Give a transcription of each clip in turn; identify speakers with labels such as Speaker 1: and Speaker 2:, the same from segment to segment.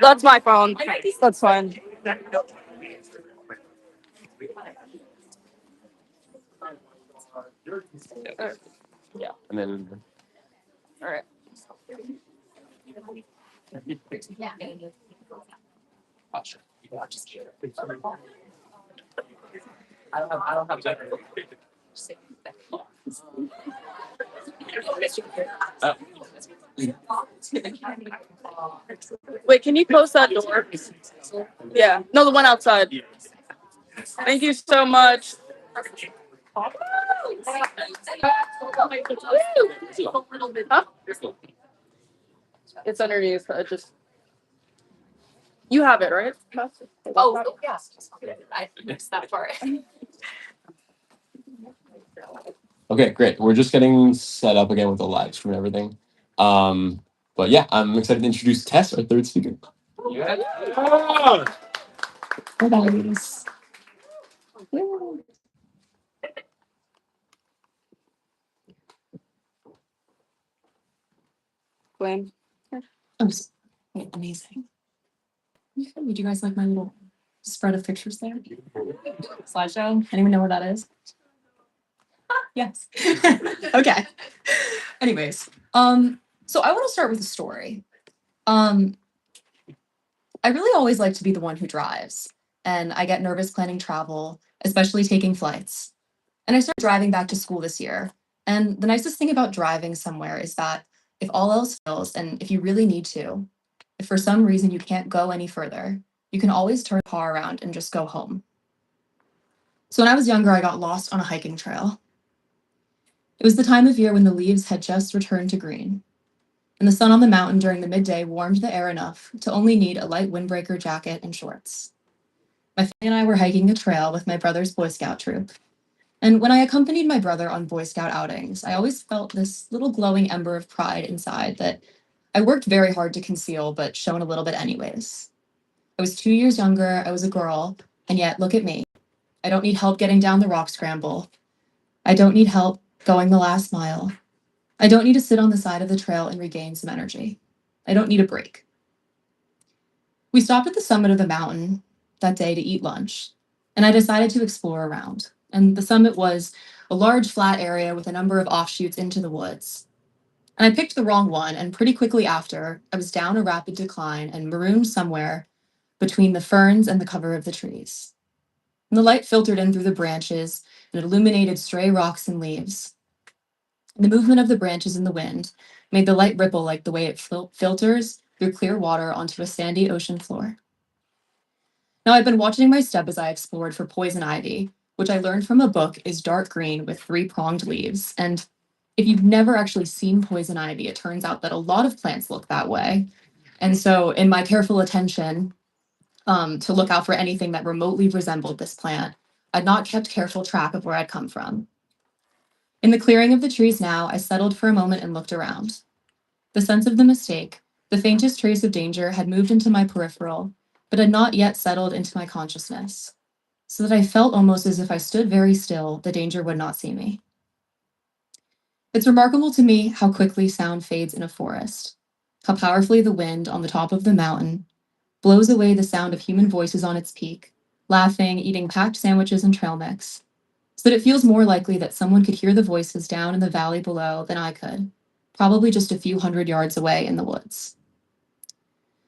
Speaker 1: That's my phone. That's fine. Yeah.
Speaker 2: And then
Speaker 1: All right. Wait, can you close that door? Yeah. No, the one outside. Thank you so much. Huh? It's underneath. I just you have it, right?
Speaker 3: Oh, yes. I missed that part.
Speaker 2: okay, great. We're just getting set up again with the live stream and everything. But yeah, I'm excited to introduce Tess, our third speaker.
Speaker 4: Yeah.
Speaker 3: Nice.
Speaker 1: Glenn.
Speaker 3: Oh, amazing. Would you guys like my little spread of pictures there? Slideshow. Anyone know what that is? Yes. Okay. Anyways, so I want to start with a story. I really always like to be the one who drives, and I get nervous planning travel, especially taking flights. And I started driving back to school this year. And the nicest thing about driving somewhere is that if all else fails, and if you really need to, if for some reason you can't go any further, you can always turn the car around and just go home. So when I was younger, I got lost on a hiking trail. It was the time of year when the leaves had just returned to green, and the sun on the mountain during the midday warmed the air enough to only need a light windbreaker jacket and shorts. My family and I were hiking a trail with my brother's Boy Scout troop. And when I accompanied my brother on Boy Scout outings, I always felt this little glowing ember of pride inside that I worked very hard to conceal, but shone a little bit anyways. I was 2 years younger, I was a girl, and yet look at me. I don't need help getting down the rock scramble. I don't need help going the last mile. I don't need to sit on the side of the trail and regain some energy. I don't need a break. We stopped at the summit of the mountain that day to eat lunch, and I decided to explore around. And the summit was a large flat area with a number of offshoots into the woods. And I picked the wrong one, and pretty quickly after, I was down a rapid decline and marooned somewhere between the ferns and the cover of the trees. And the light filtered in through the branches and illuminated stray rocks and leaves. The movement of the branches in the wind made the light ripple like the way it filters through clear water onto a sandy ocean floor. Now, I've been watching my step as I explored for poison ivy, which I learned from a book is dark green with three-pronged leaves. And if you've never actually seen poison ivy, it turns out that a lot of plants look that way. And so in my careful attention to look out for anything that remotely resembled this plant, I'd not kept careful track of where I'd come from. In the clearing of the trees now, I settled for a moment and looked around. The sense of the mistake, the faintest trace of danger, had moved into my peripheral, but had not yet settled into my consciousness, so that I felt almost as if I stood very still, the danger would not see me. It's remarkable to me how quickly sound fades in a forest, how powerfully the wind on the top of the mountain blows away the sound of human voices on its peak, laughing, eating packed sandwiches and trail mix, so that it feels more likely that someone could hear the voices down in the valley below than I could, probably just a few hundred yards away in the woods.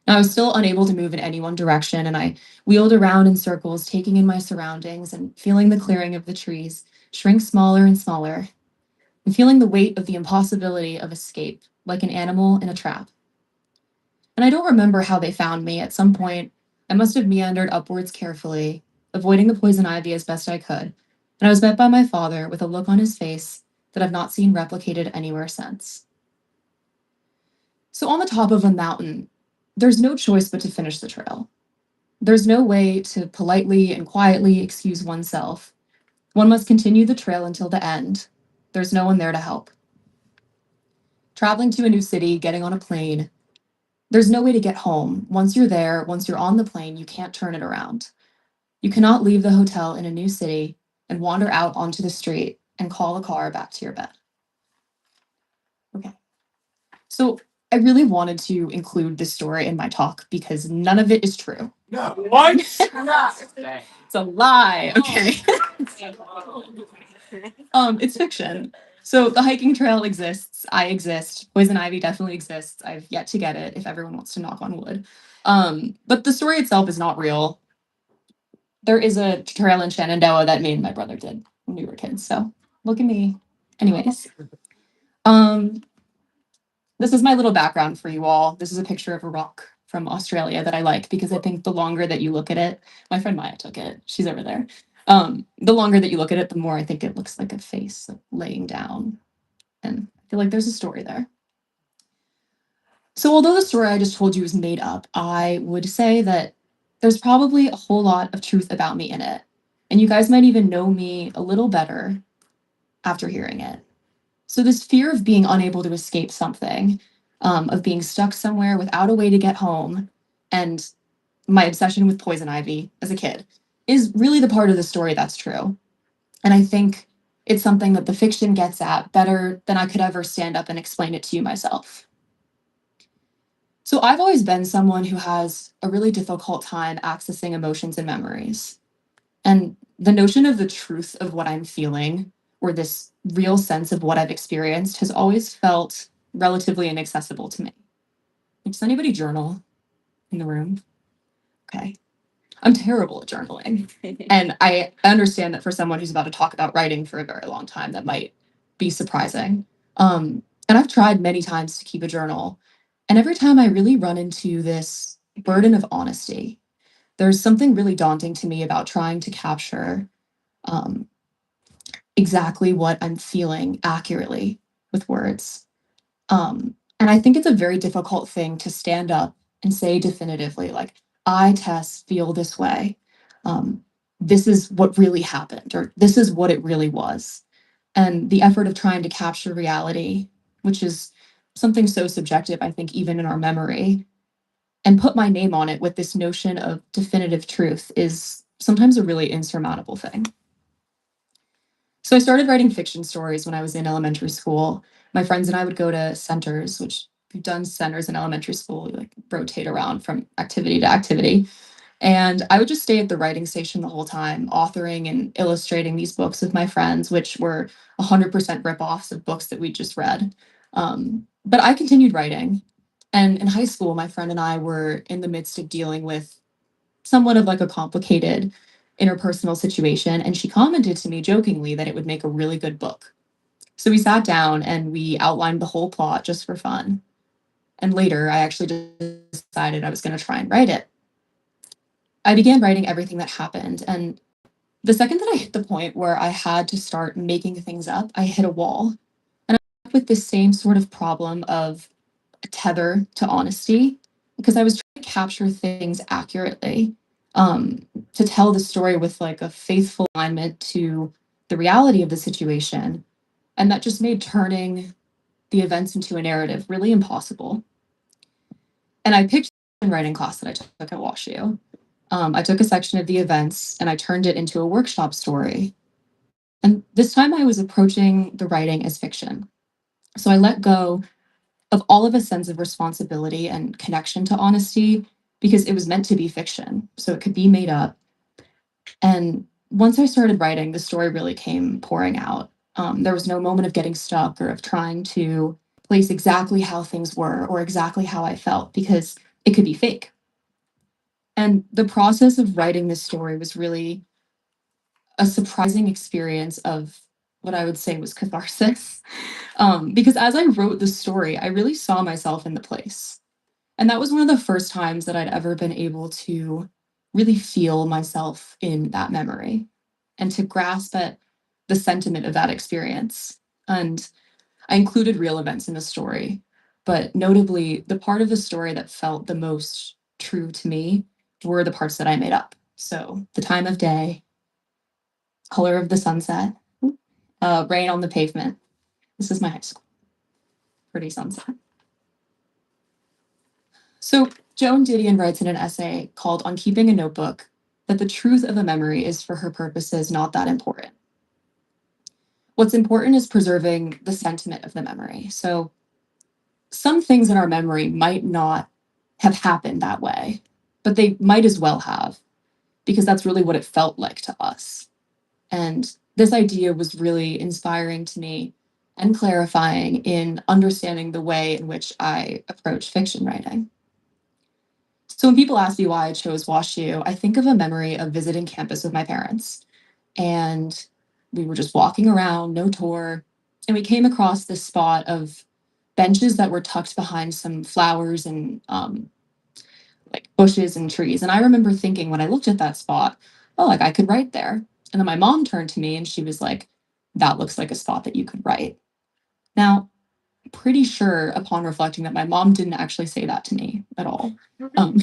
Speaker 3: Now, I was still unable to move in any one direction, and I wheeled around in circles, taking in my surroundings and feeling the clearing of the trees shrink smaller and smaller, and feeling the weight of the impossibility of escape, like an animal in a trap. And I don't remember how they found me. At some point, I must have meandered upwards carefully, avoiding the poison ivy as best I could, and I was met by my father with a look on his face that I've not seen replicated anywhere since. So on the top of a mountain, there's no choice but to finish the trail. There's no way to politely and quietly excuse oneself. One must continue the trail until the end. There's no one there to help. Traveling to a new city, getting on a plane, there's no way to get home. Once you're there, once you're on the plane, you can't turn it around. You cannot leave the hotel in a new city and wander out onto the street and call a car back to your bed. Okay. So I really wanted to include this story in my talk because none of it is true.
Speaker 2: What?
Speaker 3: It's a lie. Okay. It's fiction. So the hiking trail exists. I exist. Poison ivy definitely exists. I've yet to get it if everyone wants to knock on wood. But the story itself is not real. There is a trail in Shenandoah that me and my brother did when we were kids. So look at me. Anyways. This is my little background for you all. This is a picture of a rock from Australia that I like because I think the longer that you look at it, my friend Maya took it. She's over there. The longer that you look at it, the more I think it looks like a face laying down. And I feel like there's a story there. So although the story I just told you is made up, I would say that there's probably a whole lot of truth about me in it. And you guys might even know me a little better after hearing it. So this fear of being unable to escape something, of being stuck somewhere without a way to get home, and my obsession with poison ivy as a kid is really the part of the story that's true. And I think it's something that the fiction gets at better than I could ever stand up and explain it to you myself. So I've always been someone who has a really difficult time accessing emotions and memories. And the notion of the truth of what I'm feeling or this real sense of what I've experienced has always felt relatively inaccessible to me. Does anybody journal in the room? Okay. I'm terrible at journaling. And I understand that for someone who's about to talk about writing for a very long time, that might be surprising. And I've tried many times to keep a journal. And every time I really run into this burden of honesty, there's something really daunting to me about trying to capture um, exactly what I'm feeling accurately with words. And I think it's a very difficult thing to stand up and say definitively, like, I, Tess, feel this way. Um, this is what really happened, or this is what it really was. And the effort of trying to capture reality, which is something so subjective, I think, even in our memory, and put my name on it with this notion of definitive truth is sometimes a really insurmountable thing. So I started writing fiction stories when I was in elementary school. My friends and I would go to centers, which if you've done centers in elementary school, you like rotate around from activity to activity. And I would just stay at the writing station the whole time, authoring and illustrating these books with my friends, which were 100% ripoffs of books that we'd just read. But I continued writing. And in high school, my friend and I were in the midst of dealing with somewhat of like a complicated interpersonal situation. And she commented to me jokingly that it would make a really good book. So we sat down and we outlined the whole plot just for fun. And later, I actually decided I was going to try and write it. I began writing everything that happened. And the second that I hit the point where I had to start making things up, I hit a wall. And I with this same sort of problem of a tether to honesty because I was trying to capture things accurately, to tell the story with like a faithful alignment to the reality of the situation. And that just made turning the events into a narrative really impossible. And I picked a writing class that I took at WashU. I took a section of the events and I turned it into a workshop story. And this time I was approaching the writing as fiction. So I let go of all of a sense of responsibility and connection to honesty because it was meant to be fiction. So it could be made up. And once I started writing, the story really came pouring out. There was no moment of getting stuck or of trying to place exactly how things were or exactly how I felt because it could be fake. And the process of writing this story was really a surprising experience of what I would say was catharsis. Because as I wrote the story, I really saw myself in the place. And that was one of the first times that I'd ever been able to really feel myself in that memory and to grasp at the sentiment of that experience. And I included real events in the story, but notably, the part of the story that felt the most true to me were the parts that I made up. So the time of day, color of the sunset, rain on the pavement. This is my high school. Pretty sunset. So Joan Didion writes in an essay called On Keeping a Notebook that the truth of a memory is for her purposes not that important. What's important is preserving the sentiment of the memory. So some things in our memory might not have happened that way, but they might as well have, because that's really what it felt like to us. And this idea was really inspiring to me and clarifying in understanding the way in which I approach fiction writing. So when people ask me why I chose WashU, I think of a memory of visiting campus with my parents. And we were just walking around, no tour, and we came across this spot of benches that were tucked behind some flowers and like bushes and trees. And I remember thinking when I looked at that spot, oh, like I could write there. And then my mom turned to me and she was like, that looks like a spot that you could write. Now, pretty sure upon reflecting that my mom didn't actually say that to me at all. Um,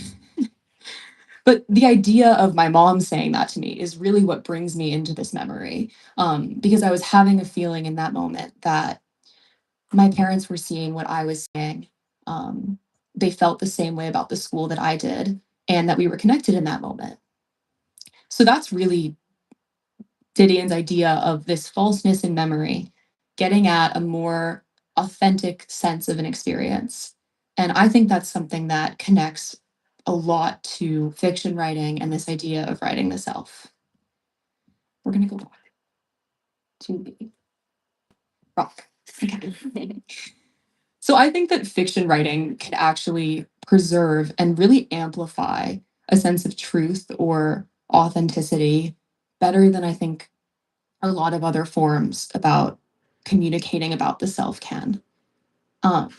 Speaker 3: but the idea of my mom saying that to me is really what brings me into this memory, because I was having a feeling in that moment that my parents were seeing what I was seeing. They felt the same way about the school that I did, and that we were connected in that moment. So that's really Didion's idea of this falseness in memory, getting at a more authentic sense of an experience. And I think that's something that connects a lot to fiction writing and this idea of writing the self. We're going to go back to the rock. Okay. So I think that fiction writing can actually preserve and really amplify a sense of truth or authenticity better than I think a lot of other forms about communicating about the self can. Um,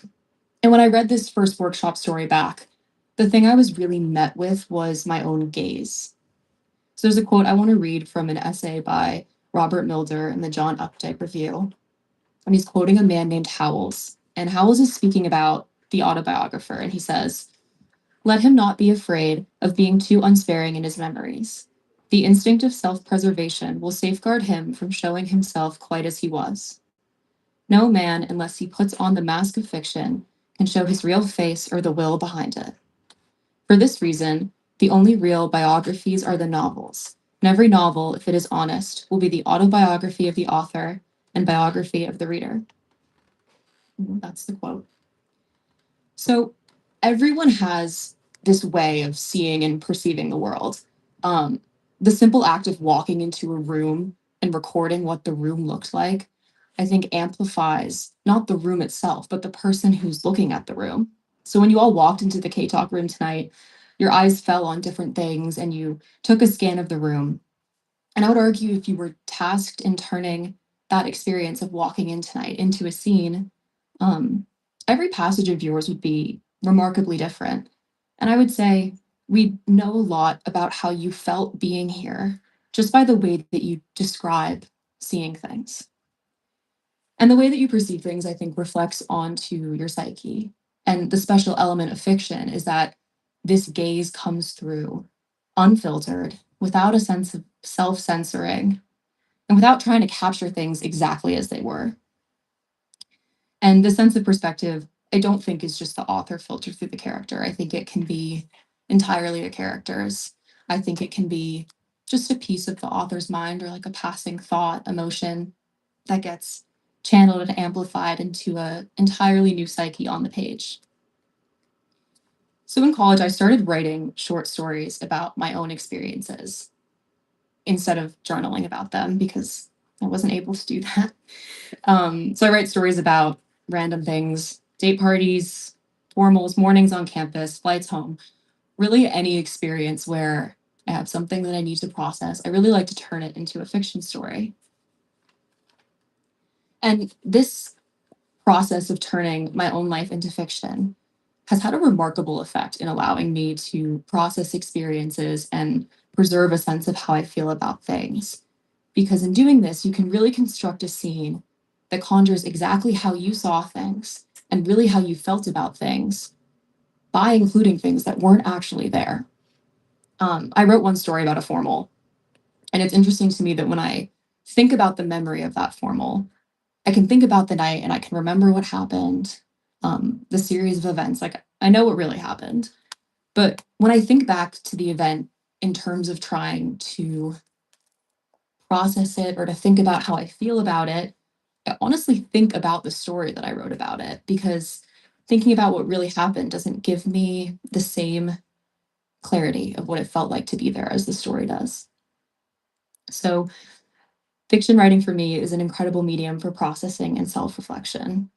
Speaker 3: and when I read this first workshop story back, the thing I was really met with was my own gaze. So there's a quote I want to read from an essay by Robert Milder in the John Updike Review. And he's quoting a man named Howells. And Howells is speaking about the autobiographer. And he says, "Let him not be afraid of being too unsparing in his memories. The instinct of self-preservation will safeguard him from showing himself quite as he was. No man, unless he puts on the mask of fiction, can show his real face or the will behind it. For this reason, the only real biographies are the novels, and every novel, if it is honest, will be the autobiography of the author and biography of the reader." That's the quote. So everyone has this way of seeing and perceiving the world. The simple act of walking into a room and recording what the room looked like, I think amplifies not the room itself, but the person who's looking at the room. So when you all walked into the K-Talk room tonight, your eyes fell on different things and you took a scan of the room. And I would argue if you were tasked in turning that experience of walking in tonight into a scene, every passage of yours would be remarkably different. And I would say we know a lot about how you felt being here just by the way that you describe seeing things. And the way that you perceive things, I think, reflects onto your psyche. And the special element of fiction is that this gaze comes through unfiltered, without a sense of self censoring, and without trying to capture things exactly as they were. And the sense of perspective, I don't think is just the author filtered through the character. I think it can be entirely the characters. I think it can be just a piece of the author's mind or like a passing thought, emotion that gets channeled and amplified into an entirely new psyche on the page. So in college, I started writing short stories about my own experiences instead of journaling about them because I wasn't able to do that. So I write stories about random things, date parties, formals, mornings on campus, flights home, really any experience where I have something that I need to process. I really like to turn it into a fiction story. And this process of turning my own life into fiction has had a remarkable effect in allowing me to process experiences and preserve a sense of how I feel about things. Because in doing this, you can really construct a scene that conjures exactly how you saw things and really how you felt about things by including things that weren't actually there. I wrote one story about a formal, and it's interesting to me that when I think about the memory of that formal, I can think about the night and I can remember what happened, the series of events. Like I know what really happened. But when I think back to the event in terms of trying to process it or to think about how I feel about it, I honestly think about the story that I wrote about it because thinking about what really happened doesn't give me the same clarity of what it felt like to be there as the story does. So fiction writing for me is an incredible medium for processing and self-reflection.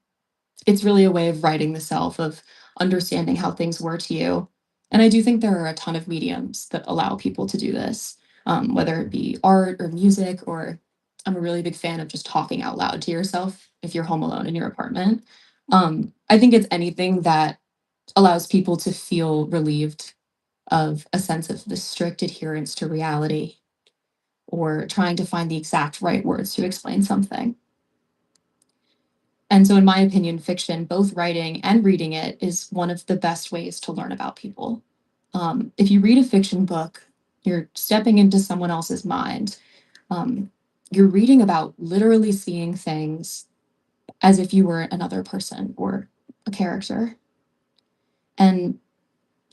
Speaker 3: It's really a way of writing the self, of understanding how things were to you. And I do think there are a ton of mediums that allow people to do this, whether it be art or music, or I'm a really big fan of just talking out loud to yourself if you're home alone in your apartment. I think it's anything that allows people to feel relieved of a sense of the strict adherence to reality or trying to find the exact right words to explain something. And so, in my opinion, fiction, both writing and reading it, is one of the best ways to learn about people. If you read a fiction book, you're stepping into someone else's mind. You're reading about literally seeing things as if you were another person or a character. And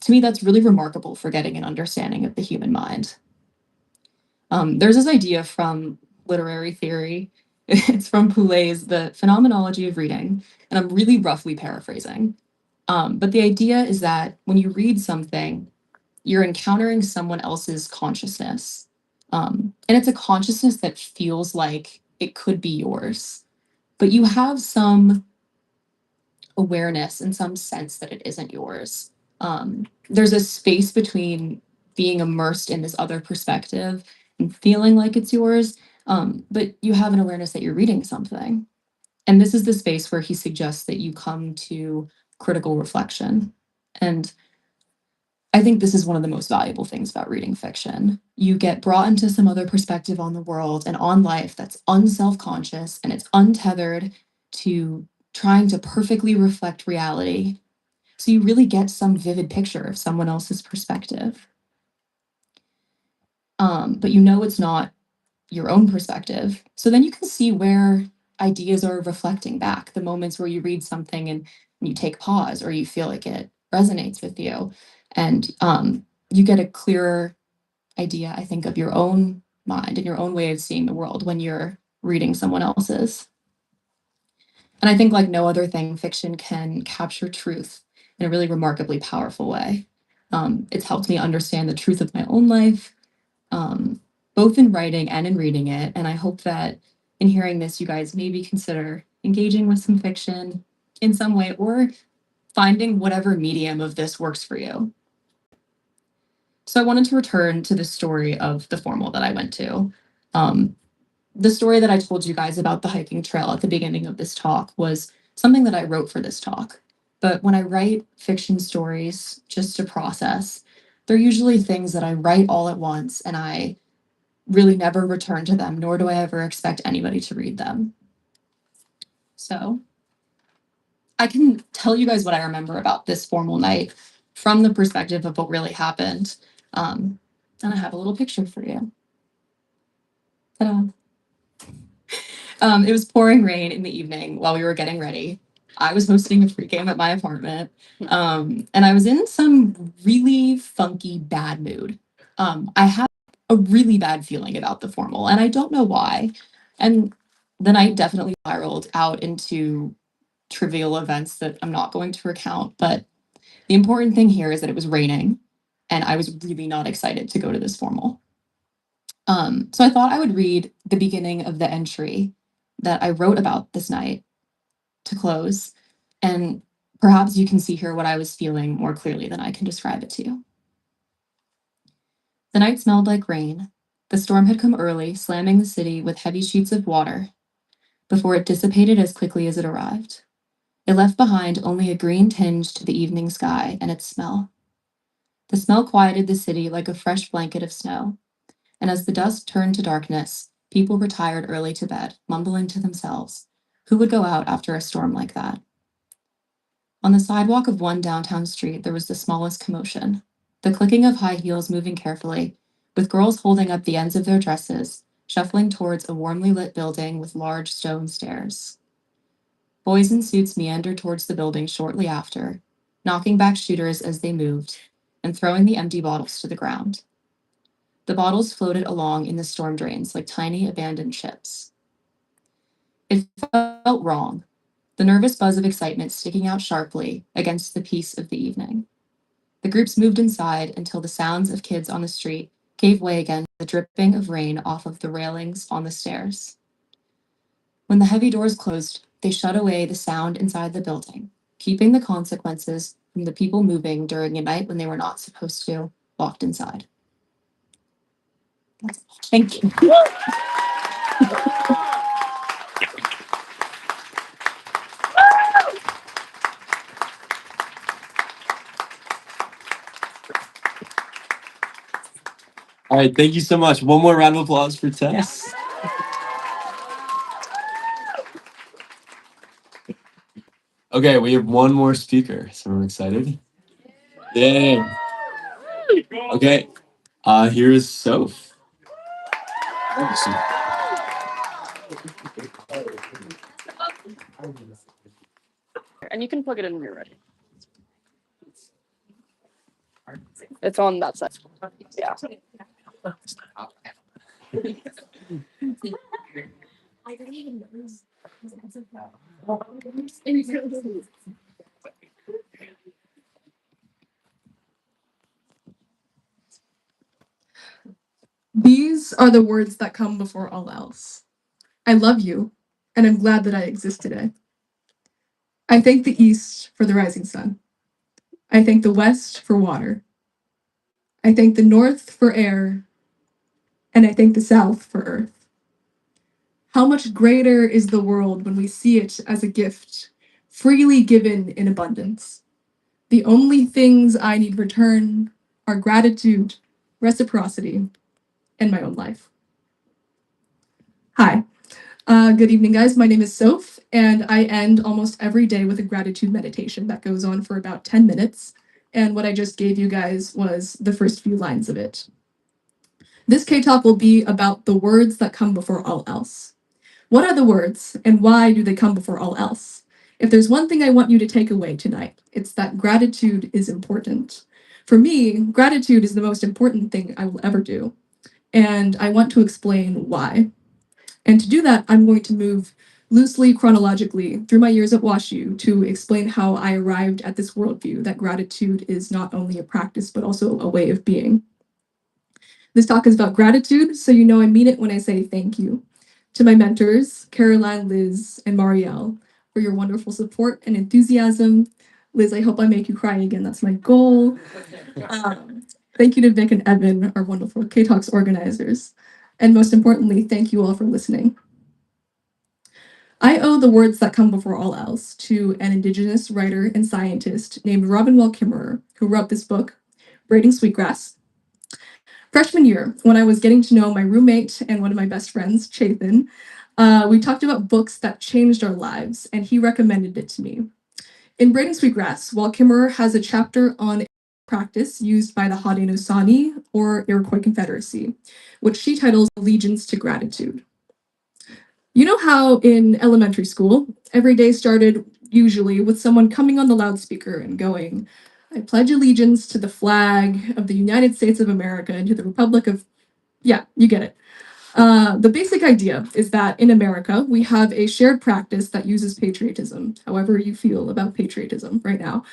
Speaker 3: to me, that's really remarkable for getting an understanding of the human mind. There's this idea from literary theory. It's from Poulet's The Phenomenology of Reading, and I'm really roughly paraphrasing. But the idea is that when you read something, you're encountering someone else's consciousness. And it's a consciousness that feels like it could be yours, but you have some awareness and some sense that it isn't yours. There's a space between being immersed in this other perspective and feeling like it's yours, but you have an awareness that you're reading something. And this is the space where he suggests that you come to critical reflection. And I think this is one of the most valuable things about reading fiction. You get brought into some other perspective on the world and on life that's unself-conscious, and it's untethered to trying to perfectly reflect reality. So you really get some vivid picture of someone else's perspective. But you know it's not your own perspective. So then you can see where ideas are reflecting back, the moments where you read something and you take pause or you feel like it resonates with you. And you get a clearer idea, I think, of your own mind and your own way of seeing the world when you're reading someone else's. And I think, like no other thing, fiction can capture truth in a really remarkably powerful way. It's helped me understand the truth of my own life, both in writing and in reading it. And I hope that in hearing this, you guys maybe consider engaging with some fiction in some way or finding whatever medium of this works for you. So I wanted to return to the story of the formal that I went to. The story that I told you guys about the hiking trail at the beginning of this talk was something that I wrote for this talk. But when I write fiction stories just to process, they're usually things that I write all at once and I really never return to them, nor do I ever expect anybody to read them. So I can tell you guys what I remember about this formal night from the perspective of what really happened. And I have a little picture for you. Ta-da. It was pouring rain in the evening while we were getting ready. I was hosting a free game at my apartment. And I was in some really funky, bad mood. I had a really bad feeling about the formal, and I don't know why. And the night definitely spiraled out into trivial events that I'm not going to recount. But the important thing here is that it was raining, and I was really not excited to go to this formal. So I thought I would read the beginning of the entry that I wrote about this night to close, and perhaps you can see here what I was feeling more clearly than I can describe it to you. The night smelled like rain. The storm had come early, slamming the city with heavy sheets of water before it dissipated as quickly as it arrived. It left behind only a green tinge to the evening sky and its smell. The smell quieted the city like a fresh blanket of snow, and as the dusk turned to darkness, people retired early to bed, mumbling to themselves, who would go out after a storm like that? On the sidewalk of one downtown street, there was the smallest commotion, the clicking of high heels moving carefully, with girls holding up the ends of their dresses, shuffling towards a warmly lit building with large stone stairs. Boys in suits meandered towards the building shortly after, knocking back shooters as they moved, and throwing the empty bottles to the ground. The bottles floated along in the storm drains like tiny abandoned ships. It felt wrong. the nervous buzz of excitement sticking out sharply against the peace of the evening. The groups moved inside until the sounds of kids on the street gave way again to the dripping of rain off of the railings on the stairs. When the heavy doors closed, they shut away the sound inside the building, keeping the consequences from the people moving during a night when they were not supposed to locked inside. Thank you.
Speaker 2: All right, thank you so much. One more round of applause for Tess. Okay, we have one more speaker, so I'm excited. Yeah. Okay, here's Soph.
Speaker 1: And you can plug it in when you're ready. It's on that side. Yeah.
Speaker 4: These are the words that come before all else. I love you, and I'm glad that I exist today. I thank the East for the rising sun. I thank the West for water. I thank the North for air, and I thank the South for earth. How much greater is the world when we see it as a gift, freely given in abundance. The only things I need return are gratitude, reciprocity, and my own life. Hi. Good evening, guys. My name is Soph, and I end almost every day with a gratitude meditation that goes on for about 10 minutes. And what I just gave you guys was the first few lines of it. This K-Talk will be about the words that come before all else. What are the words, and why do they come before all else? If there's one thing I want you to take away tonight, it's that gratitude is important. For me, gratitude is the most important thing I will ever do, and I want to explain why. And to do that, I'm going to move loosely chronologically through my years at WashU to explain how I arrived at this worldview that gratitude is not only a practice, but also a way of being. This talk is about gratitude, so you know I mean it when I say thank you. To my mentors, Caroline, Liz, and Marielle, for your wonderful support and enthusiasm. Liz, I hope I make you cry again. That's my goal. Thank you to Vic and Evan, our wonderful K-Talks organizers. And most importantly, thank you all for listening. I owe the words that come before all else to an Indigenous writer and scientist named Robin Wall Kimmerer, who wrote this book, Braiding Sweetgrass. Freshman year, when I was getting to know my roommate and one of my best friends, Chathan, we talked about books that changed our lives, and he recommended it to me. In Braiding Sweetgrass, Wall Kimmerer has a chapter on practice used by the Haudenosaunee, or Iroquois Confederacy, which she titles Allegiance to Gratitude. You know how in elementary school, every day started usually with someone coming on the loudspeaker and going, I pledge allegiance to the flag of the United States of America and to the Republic of, yeah, you get it. The basic idea is that in America, we have a shared practice that uses patriotism, however you feel about patriotism right now,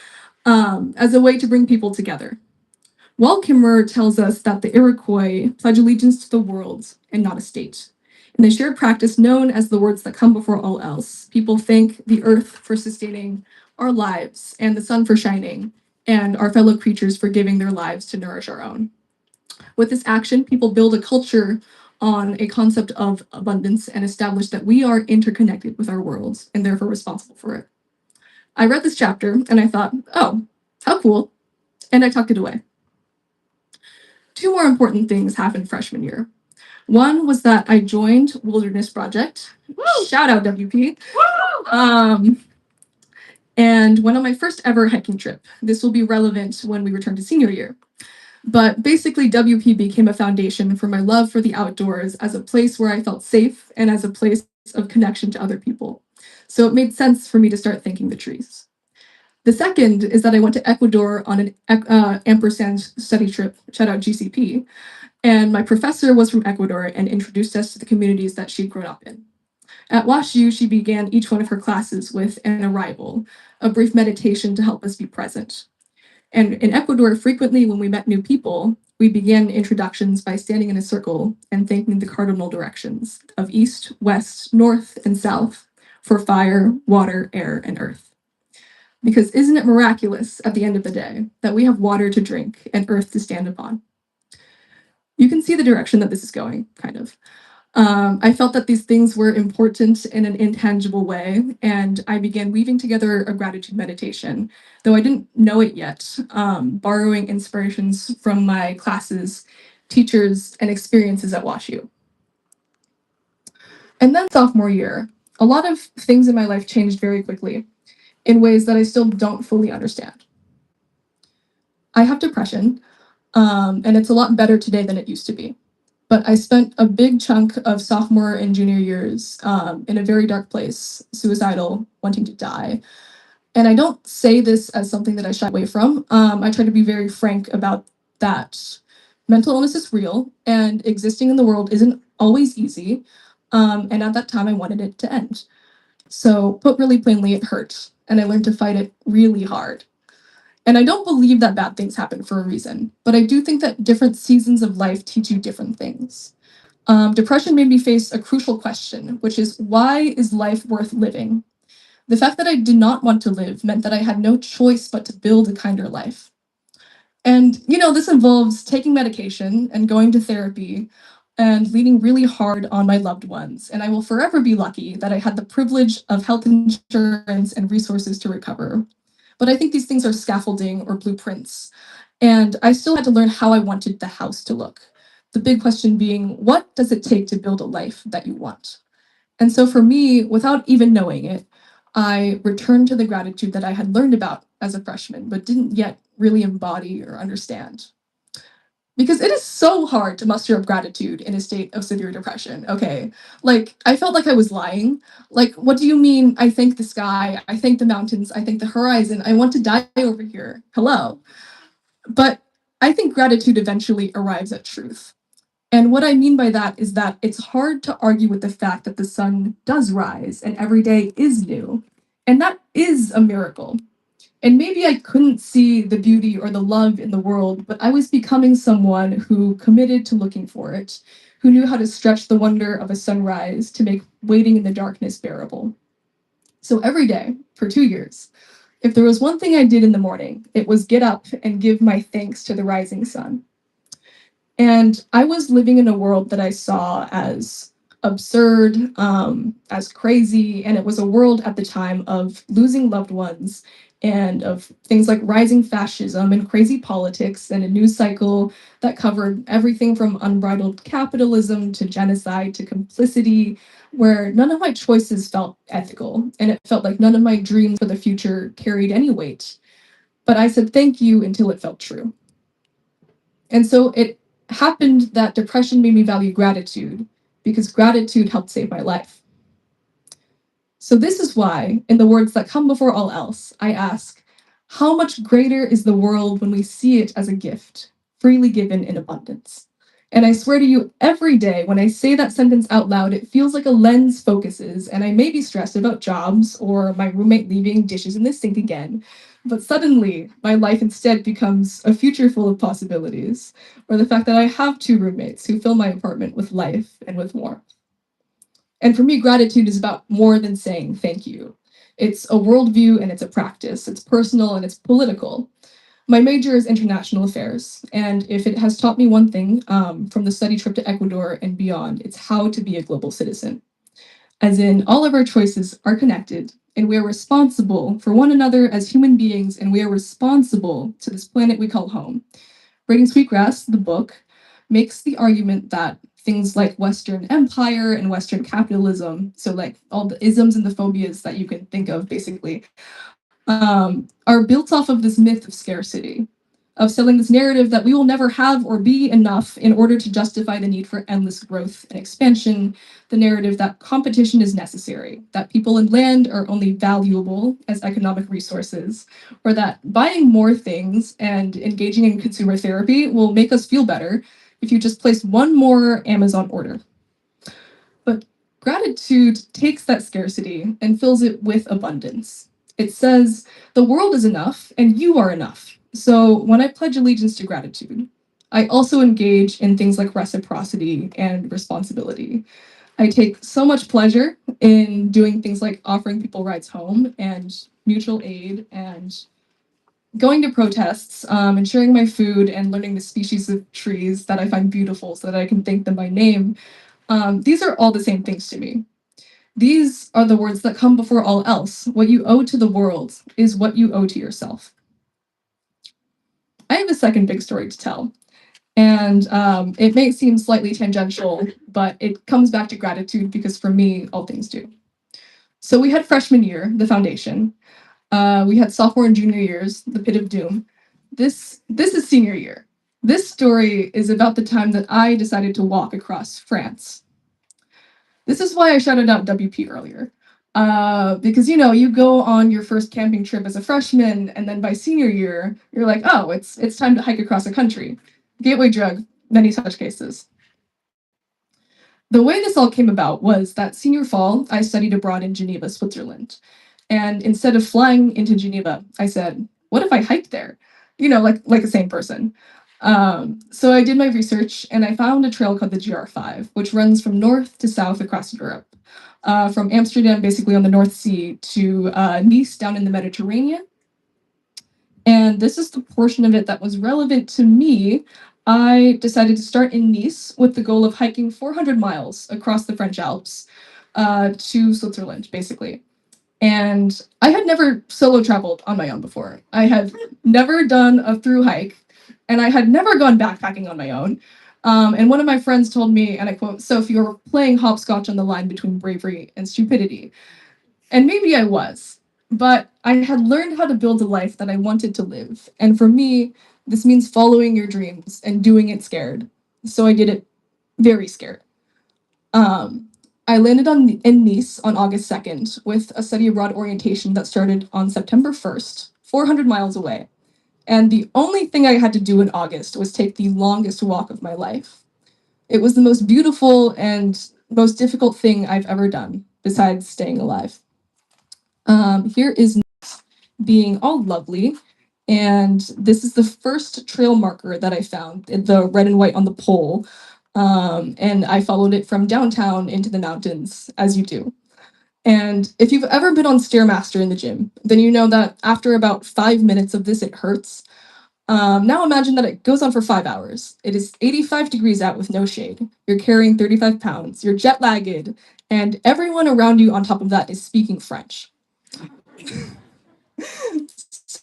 Speaker 4: as a way to bring people together. Wall Kimmerer tells us that the Iroquois pledge allegiance to the world and not a state. In the shared practice known as the words that come before all else, people thank the earth for sustaining our lives and the sun for shining, and our fellow creatures for giving their lives to nourish our own. With this action, people build a culture on a concept of abundance and establish that we are interconnected with our worlds and therefore responsible for it. I read this chapter and I thought, oh, how cool, and I tucked it away. Two more important things happened freshman year. One was that I joined Wilderness Project. Woo! Shout out WP. Woo! And went on my first ever hiking trip. This will be relevant when we return to senior year. But basically, WP became a foundation for my love for the outdoors as a place where I felt safe and as a place of connection to other people. So it made sense for me to start thanking the trees. The second is that I went to Ecuador on an ampersand study trip, shout out GCP, and my professor was from Ecuador and introduced us to the communities that she'd grown up in. At WashU, she began each one of her classes with an arrival, a brief meditation to help us be present. And in Ecuador, frequently when we met new people, we began introductions by standing in a circle and thanking the cardinal directions of east, west, north, and south for fire, water, air, and earth. Because isn't it miraculous at the end of the day that we have water to drink and earth to stand upon? You can see the direction that this is going, kind of. I felt that these things were important in an intangible way, and I began weaving together a gratitude meditation, though I didn't know it yet, borrowing inspirations from my classes, teachers, and experiences at WashU. And then sophomore year, a lot of things in my life changed very quickly in ways that I still don't fully understand. I have depression, and it's a lot better today than it used to be. But I spent a big chunk of sophomore and junior years in a very dark place, suicidal, wanting to die. And I don't say this as something that I shy away from. I try to be very frank about that. Mental illness is real, and existing in the world isn't always easy. And at that time, I wanted it to end. So, put really plainly, it hurt, and I learned to fight it really hard. And I don't believe that bad things happen for a reason, but I do think that different seasons of life teach you different things. Depression made me face a crucial question, which is, why is life worth living? The fact that I did not want to live meant that I had no choice but to build a kinder life. And, this involves taking medication and going to therapy and leaning really hard on my loved ones. And I will forever be lucky that I had the privilege of health insurance and resources to recover. But I think these things are scaffolding or blueprints. And I still had to learn how I wanted the house to look. The big question being, what does it take to build a life that you want? And so for me, without even knowing it, I returned to the gratitude that I had learned about as a freshman, but didn't yet really embody or understand. Because it is so hard to muster up gratitude in a state of severe depression, okay? I felt like I was lying. What do you mean I thank the sky, I thank the mountains, I thank the horizon, I want to die over here, hello? But I think gratitude eventually arrives at truth. And what I mean by that is that it's hard to argue with the fact that the sun does rise and every day is new. And that is a miracle. And maybe I couldn't see the beauty or the love in the world, but I was becoming someone who committed to looking for it, who knew how to stretch the wonder of a sunrise to make waiting in the darkness bearable. So every day, for 2 years, if there was one thing I did in the morning, it was get up and give my thanks to the rising sun. And I was living in a world that I saw as absurd, as crazy, and it was a world at the time of losing loved ones and of things like rising fascism and crazy politics and a news cycle that covered everything from unbridled capitalism to genocide to complicity, where none of my choices felt ethical, and it felt like none of my dreams for the future carried any weight. But I said thank you until it felt true. And so it happened that depression made me value gratitude because gratitude helped save my life. So this is why, in the words that come before all else, I ask, how much greater is the world when we see it as a gift, freely given in abundance? And I swear to you, every day when I say that sentence out loud, it feels like a lens focuses, and I may be stressed about jobs or my roommate leaving dishes in the sink again, but suddenly my life instead becomes a future full of possibilities, or the fact that I have 2 roommates who fill my apartment with life and with warmth. And for me, gratitude is about more than saying thank you. It's a worldview and it's a practice. It's personal and it's political. My major is international affairs, and if it has taught me one thing from the study trip to Ecuador and beyond, it's how to be a global citizen. As in, all of our choices are connected, and we are responsible for one another as human beings, and we are responsible to this planet we call home. Braden Sweetgrass, the book, makes the argument that things like Western empire and Western capitalism, so all the isms and the phobias that you can think of, basically, are built off of this myth of scarcity, of selling this narrative that we will never have or be enough in order to justify the need for endless growth and expansion, the narrative that competition is necessary, that people and land are only valuable as economic resources, or that buying more things and engaging in consumer therapy will make us feel better if you just place one more Amazon order. But Gratitude takes that scarcity and fills it with abundance. It says, the world is enough and you are enough. So when I pledge allegiance to gratitude, I also engage in things like reciprocity and responsibility. I take so much pleasure in doing things like offering people rides home and mutual aid and going to protests and sharing my food and learning the species of trees that I find beautiful so that I can thank them by name. These are all the same things to me. These are the words that come before all else. What you owe to the world is what you owe to yourself. I have a second big story to tell. And it may seem slightly tangential, but it comes back to gratitude because for me, all things do. So we had freshman year, the foundation. We had sophomore and junior years, the pit of doom. This is senior year. This story is about the time that I decided to walk across France. This is why I shouted out WP earlier. Because you go on your first camping trip as a freshman, and then by senior year, you're like, oh, it's time to hike across a country. Gateway drug, many such cases. The way this all came about was that senior fall, I studied abroad in Geneva, Switzerland. And instead of flying into Geneva, I said, what if I hiked there? Like a sane person. So I did my research and I found a trail called the GR5, which runs from north to south across Europe. From Amsterdam, basically on the North Sea, to Nice down in the Mediterranean. And this is the portion of it that was relevant to me. I decided to start in Nice with the goal of hiking 400 miles across the French Alps to Switzerland, basically. And I had never solo traveled on my own before. I had never done a through hike, and I had never gone backpacking on my own. And one of my friends told me, and I quote, "Sophie, you're playing hopscotch on the line between bravery and stupidity." And maybe I was, but I had learned how to build a life that I wanted to live. And for me, this means following your dreams and doing it scared. So I did it very scared. I landed in Nice on August 2nd with a study abroad orientation that started on September 1st, 400 miles away. And the only thing I had to do in August was take the longest walk of my life. It was the most beautiful and most difficult thing I've ever done, besides staying alive. Here is Nice being all lovely. And this is the first trail marker that I found, the red and white on the pole. And I followed it from downtown into the mountains, as you do. And if you've ever been on Stairmaster in the gym, then you know that after about 5 minutes of this, it hurts. Now imagine that it goes on for 5 hours. It is 85 degrees out with no shade. You're carrying 35 pounds. You're jet lagged. And everyone around you on top of that is speaking French.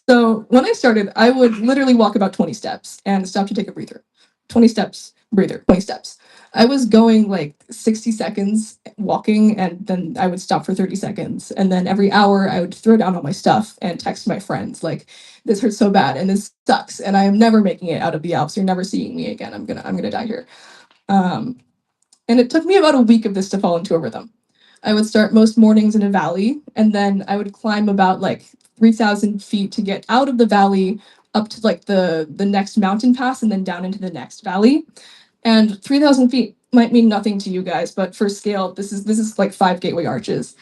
Speaker 4: So when I started, I would literally walk about 20 steps and stop to take a breather. 20 steps, breather, 20 steps. I was going like 60 seconds walking, and then I would stop for 30 seconds. And then every hour I would throw down all my stuff and text my friends like, this hurts so bad and this sucks. And I am never making it out of the Alps. You're never seeing me again. I'm gonna die here. And it took me about a week of this to fall into a rhythm. I would start most mornings in a valley, and then I would climb about like 3,000 feet to get out of the valley up to like the next mountain pass and then down into the next valley. And 3,000 feet might mean nothing to you guys, but for scale, this is like 5 gateway arches.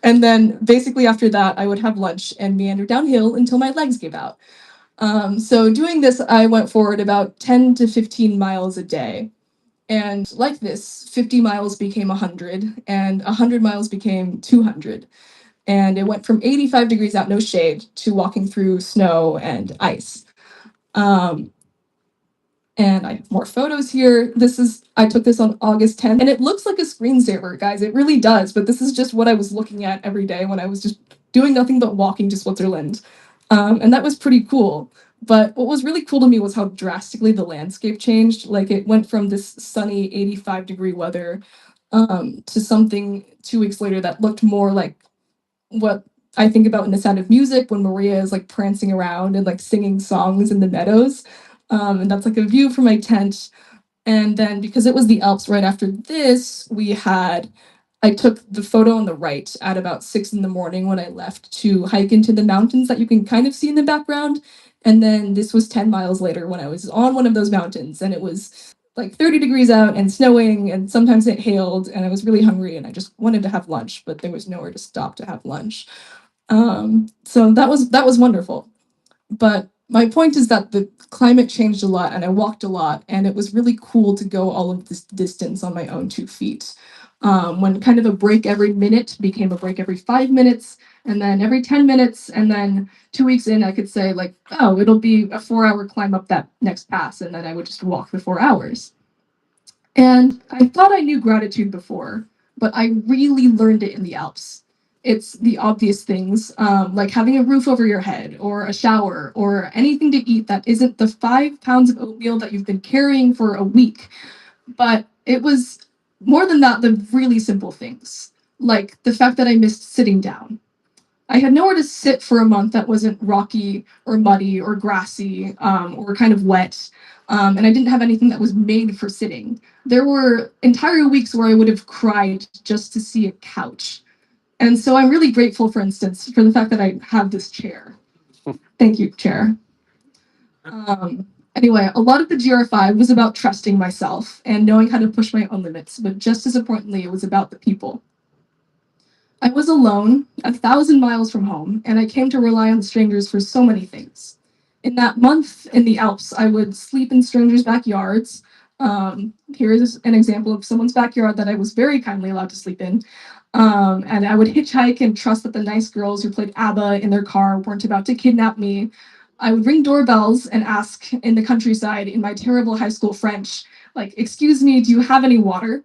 Speaker 4: And then basically after that, I would have lunch and meander downhill until my legs gave out. So doing this, I went forward about 10 to 15 miles a day. And like this, 50 miles became 100, and 100 miles became 200. And it went from 85 degrees out, no shade, to walking through snow and ice. And I have more photos here. I took this on August 10th, and it looks like a screensaver, guys. It really does, but this is just what I was looking at every day when I was just doing nothing but walking to Switzerland. And that was pretty cool. But what was really cool to me was how drastically the landscape changed. Like it went from this sunny 85-degree weather to something 2 weeks later that looked more like what I think about in The Sound of Music when Maria is like prancing around and like singing songs in the meadows. And that's like a view from my tent. And then because it was the Alps right after this, I took the photo on the right at about 6 in the morning when I left to hike into the mountains that you can kind of see in the background. And then this was 10 miles later when I was on one of those mountains, and it was like 30 degrees out and snowing, and sometimes it hailed, and I was really hungry and I just wanted to have lunch, but there was nowhere to stop to have lunch. So that was wonderful. But my point is that the climate changed a lot and I walked a lot, and it was really cool to go all of this distance on my own 2 feet. When kind of a break every minute became a break every 5 minutes, and then every 10 minutes, and then 2 weeks in, I could say, like, oh, it'll be a 4 hour climb up that next pass, and then I would just walk the 4 hours. And I thought I knew gratitude before, but I really learned it in the Alps. It's the obvious things, like having a roof over your head, or a shower, or anything to eat that isn't the 5 pounds of oatmeal that you've been carrying for a week. But it was more than that, the really simple things, like the fact that I missed sitting down. I had nowhere to sit for a month that wasn't rocky or muddy or grassy, or kind of wet. And I didn't have anything that was made for sitting. There were entire weeks where I would have cried just to see a couch. And so I'm really grateful, for instance, for the fact that I have this chair. Thank you, chair. Anyway, a lot of the GR5 was about trusting myself and knowing how to push my own limits, but just as importantly, it was about the people. I was alone, 1,000 miles from home, and I came to rely on strangers for so many things. In that month in the Alps, I would sleep in strangers' backyards. Here's an example of someone's backyard that I was very kindly allowed to sleep in. And I would hitchhike and trust that the nice girls who played ABBA in their car weren't about to kidnap me. I would ring doorbells and ask in the countryside in my terrible high school French, like, "Excuse me, do you have any water?"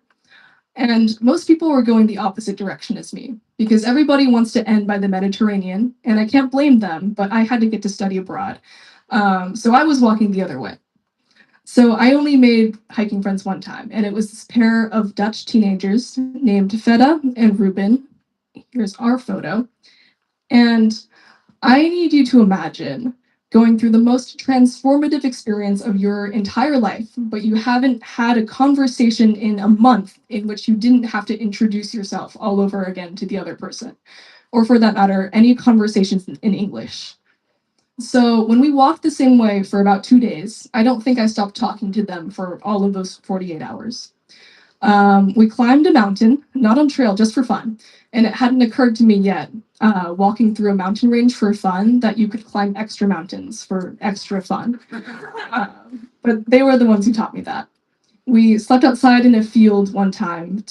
Speaker 4: And most people were going the opposite direction as me, because everybody wants to end by the Mediterranean, and I can't blame them, but I had to get to study abroad. So I was walking the other way. So I only made hiking friends one time, and it was this pair of Dutch teenagers named Feta and Ruben. Here's our photo. And I need you to imagine going through the most transformative experience of your entire life, but you haven't had a conversation in a month in which you didn't have to introduce yourself all over again to the other person, or for that matter, any conversations in English. So when we walked the same way for about 2 days, I don't think I stopped talking to them for all of those 48 hours. We climbed a mountain, not on trail, just for fun. And it hadn't occurred to me yet, walking through a mountain range for fun, that you could climb extra mountains for extra fun. But they were the ones who taught me that. We slept outside in a field one time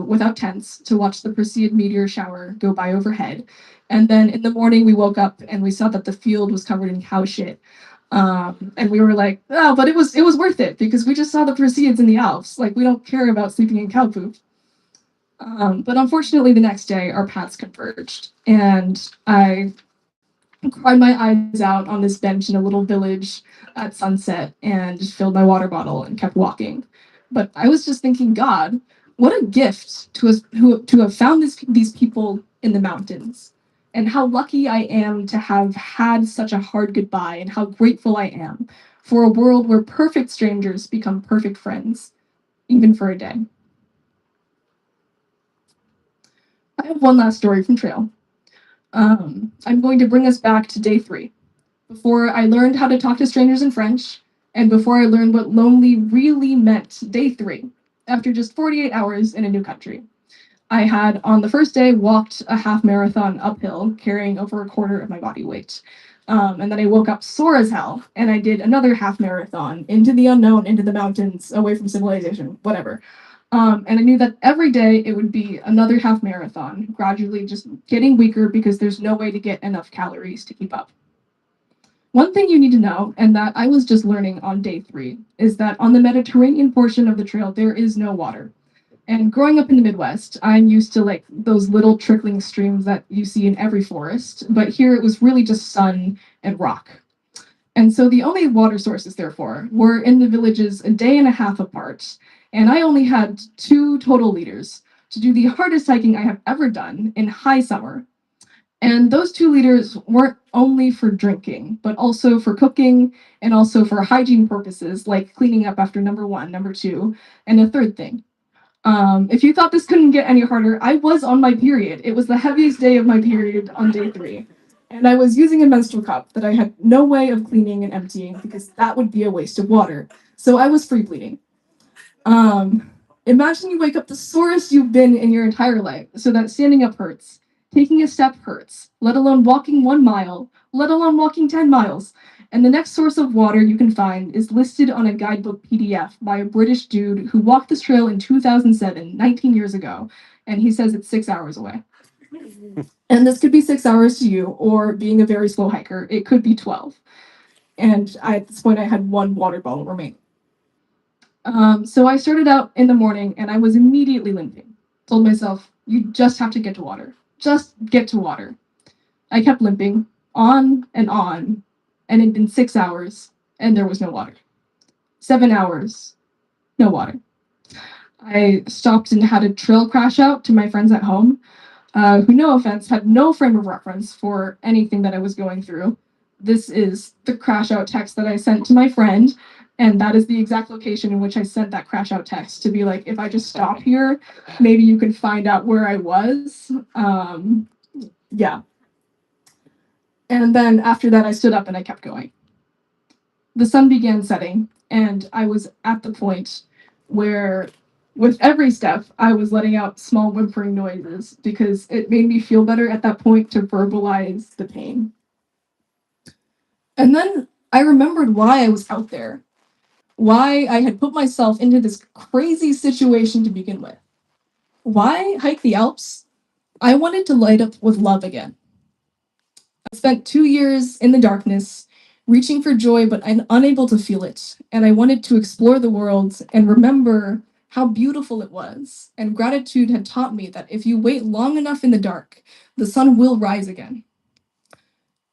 Speaker 4: without tents, to watch the Perseid meteor shower go by overhead. And then in the morning we woke up and we saw that the field was covered in cow shit. And we were like, oh, but it was worth it, because we just saw the Perseids in the Alps. Like, we don't care about sleeping in cow poop. But unfortunately, the next day our paths converged, and I cried my eyes out on this bench in a little village at sunset and filled my water bottle and kept walking. But I was just thinking, God, what a gift to have found these people in the mountains, and how lucky I am to have had such a hard goodbye, and how grateful I am for a world where perfect strangers become perfect friends, even for a day. I have one last story from trail. I'm going to bring us back to day 3, before I learned how to talk to strangers in French, and before I learned what lonely really meant. Day 3, after just 48 hours in a new country. I had, on the first day, walked a half marathon uphill, carrying over a quarter of my body weight. And then I woke up sore as hell, and I did another half marathon into the unknown, into the mountains, away from civilization, whatever. And I knew that every day it would be another half marathon, gradually just getting weaker, because there's no way to get enough calories to keep up. One thing you need to know, and that I was just learning on day 3, is that on the Mediterranean portion of the trail, there is no water. And growing up in the Midwest, I'm used to like those little trickling streams that you see in every forest, but here it was really just sun and rock. And so the only water sources, therefore, were in the villages a day and a half apart. And I only had 2 total liters to do the hardest hiking I have ever done in high summer. And those 2 liters weren't only for drinking, but also for cooking, and also for hygiene purposes, like cleaning up after number 1, number 2, and a third thing. If you thought this couldn't get any harder, I was on my period. It was the heaviest day of my period on day 3. And I was using a menstrual cup that I had no way of cleaning and emptying, because that would be a waste of water. So I was free bleeding. Imagine you wake up the sorest you've been in your entire life, so that standing up hurts, taking a step hurts, let alone walking 1 mile, let alone walking 10 miles. And the next source of water you can find is listed on a guidebook PDF by a British dude who walked this trail in 2007, 19 years ago, and he says it's 6 hours away. And this could be 6 hours to you, or being a very slow hiker, it could be 12. And at this point, I had 1 water bottle remaining. So I started out in the morning and I was immediately limping. Told myself, you just have to get to water. Just get to water. I kept limping on, and it had been 6 hours and there was no water. 7 hours, no water. I stopped and had a trail crash out to my friends at home, who, no offense, had no frame of reference for anything that I was going through. This is the crash out text that I sent to my friend, and that is the exact location in which I sent that crash out text to be like, if I just stop here, maybe you can find out where I was. Yeah. And then after that, I stood up and I kept going. The sun began setting, and I was at the point where, with every step, I was letting out small whimpering noises because it made me feel better at that point to verbalize the pain. And then I remembered why I was out there, why I had put myself into this crazy situation to begin with. Why hike the Alps? I wanted to light up with love again. I spent 2 years in the darkness, reaching for joy, but I'm unable to feel it. And I wanted to explore the world and remember how beautiful it was. And gratitude had taught me that if you wait long enough in the dark, the sun will rise again.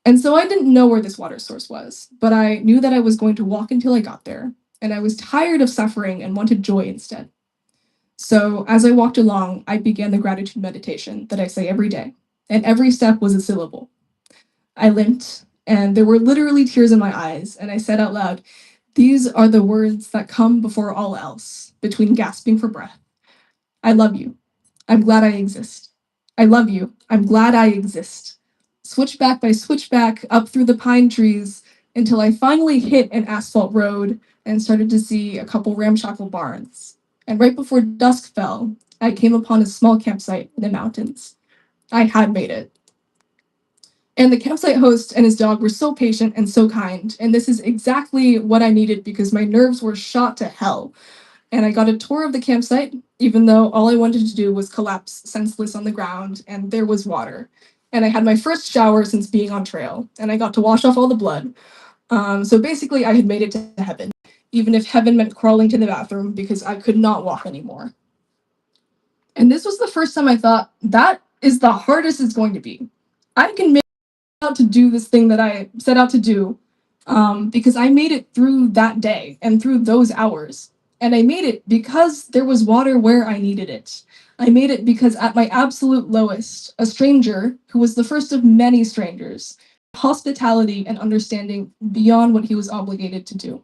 Speaker 4: And so I didn't know where this water source was, but I knew that I was going to walk until I got there. And I was tired of suffering and wanted joy instead. So as I walked along, I began the gratitude meditation that I say every day. And every step was a syllable. I limped, and there were literally tears in my eyes, and I said out loud, "These are the words that come before all else, between gasping for breath. I love you. I'm glad I exist. I love you. I'm glad I exist." Switchback by switchback, up through the pine trees, until I finally hit an asphalt road and started to see a couple ramshackle barns. And right before dusk fell, I came upon a small campsite in the mountains. I had made it. And the campsite host and his dog were so patient and so kind. And this is exactly what I needed because my nerves were shot to hell. And I got a tour of the campsite, even though all I wanted to do was collapse senseless on the ground, and there was water. And I had my first shower since being on trail, and I got to wash off all the blood. So basically, I had made it to heaven, even if heaven meant crawling to the bathroom because I could not walk anymore. And this was the first time I thought, that is the hardest it's going to be. I can make out to do this thing that I set out to do because I made it through that day and through those hours. And I made it because there was water where I needed it. I made it because at my absolute lowest, a stranger, who was the first of many strangers, hospitality and understanding beyond what he was obligated to do.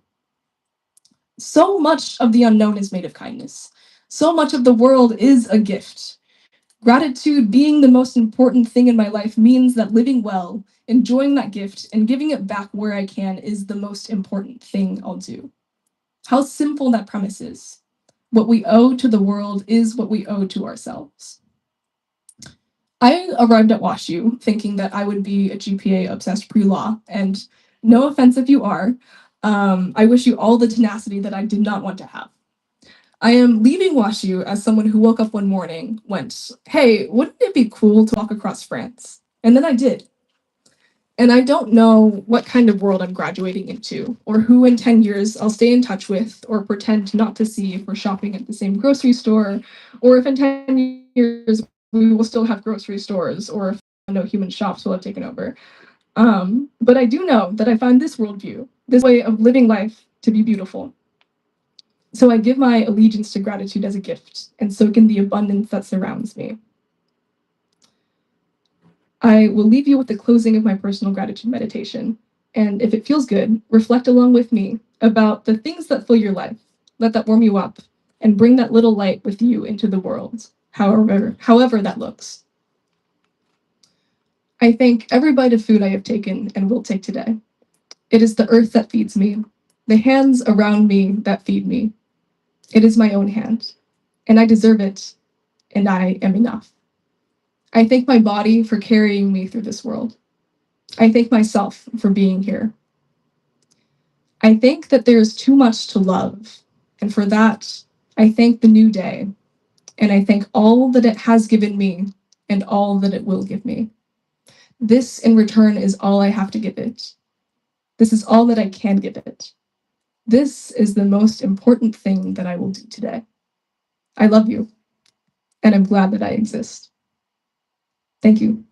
Speaker 4: So much of the unknown is made of kindness. So much of the world is a gift. Gratitude being the most important thing in my life means that living well, enjoying that gift, and giving it back where I can is the most important thing I'll do. How simple that premise is. What we owe to the world is what we owe to ourselves. I arrived at WashU thinking that I would be a GPA-obsessed pre-law, and no offense if you are, I wish you all the tenacity that I did not want to have. I am leaving WashU as someone who woke up one morning, went, "Hey, wouldn't it be cool to walk across France?" And then I did. And I don't know what kind of world I'm graduating into, or who in 10 years I'll stay in touch with, or pretend not to see if we're shopping at the same grocery store, or if in 10 years we will still have grocery stores, or if no human shops will have taken over. But I do know that I find this worldview, this way of living life, to be beautiful. So I give my allegiance to gratitude as a gift, and soak in the abundance that surrounds me. I will leave you with the closing of my personal gratitude meditation. And if it feels good, reflect along with me about the things that fill your life. Let that warm you up and bring that little light with you into the world, however that looks. I thank every bite of food I have taken and will take today. It is the earth that feeds me, the hands around me that feed me. It is my own hand, and I deserve it, and I am enough. I thank my body for carrying me through this world. I thank myself for being here. I think that there is too much to love, and for that, I thank the new day, and I thank all that it has given me and all that it will give me. This, in return, is all I have to give it. This is all that I can give it. This is the most important thing that I will do today. I love you, and I'm glad that I exist. Thank you.